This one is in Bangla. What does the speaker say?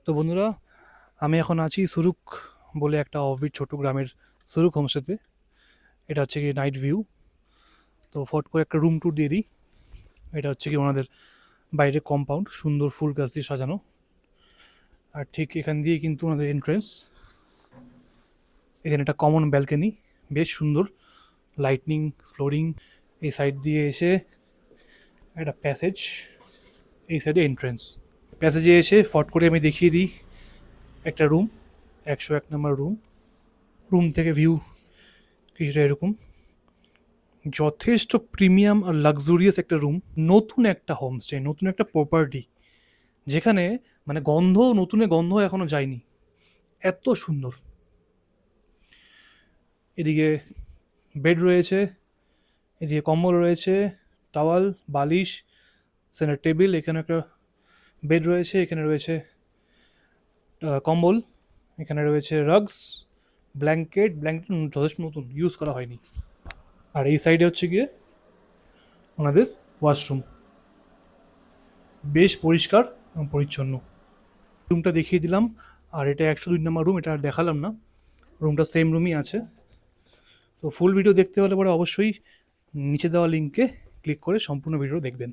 তো বন্ধুরা, আমি এখন আছি সুরুক বলে একটা অফবিট ছোট গ্রামের সুরুক হোমস্টেতে। এটা হচ্ছে কি নাইট ভিউ। তো ফট করে একটা রুম ট্যুর দিয়ে দিই। এটা হচ্ছে কি ওনাদের বাইরে কম্পাউন্ড, সুন্দর ফুল গাছ দিয়ে সাজানো। আর ঠিক এখান দিয়ে কিন্তু ওনাদের এন্ট্রেন্স। এখানে একটা কমন ব্যালকনি, বেশ সুন্দর, লাইটনিং, ফ্লোরিং। এই সাইড দিয়ে এসে একটা প্যাসেজ, এই সাইডে এন্ট্রেন্স। প্যাসেজে এসে ফট করে আমি দেখিয়ে দিই একটা রুম, 101 নম্বর রুম। রুম থেকে ভিউ কিছুটা এরকম, যথেষ্ট প্রিমিয়াম আর লাক্সুরিয়াস একটা রুম। নতুন একটা হোমস্টে, নতুন একটা প্রপার্টি, যেখানে মানে গন্ধ, নতুনের গন্ধ এখনো যায়নি, এত সুন্দর। এদিকে বেড রয়েছে, এদিকে কম্বল রয়েছে, টাওয়াল, বালিশ, সেন্টার টেবিল। এখানে একটা বেড রয়েছে, এখানে রয়েছে কম্বল, এখানে রয়েছে রাগস, ব্ল্যাঙ্কেট। ব্ল্যাঙ্কেট যথেষ্ট নতুন, ইউজ করা হয়নি। আর এই সাইডে হচ্ছে গিয়ে ওনাদের ওয়াশরুম, বেশ পরিষ্কার এবং পরিচ্ছন্ন। রুমটা দেখিয়ে দিলাম। আর এটা 102 নম্বর রুম, এটা আর দেখালাম না, রুমটা সেম রুমই আছে। তো ফুল ভিডিও দেখতে হলে পরে অবশ্যই নিচে দেওয়া লিঙ্কে ক্লিক করে সম্পূর্ণ ভিডিও দেখবেন।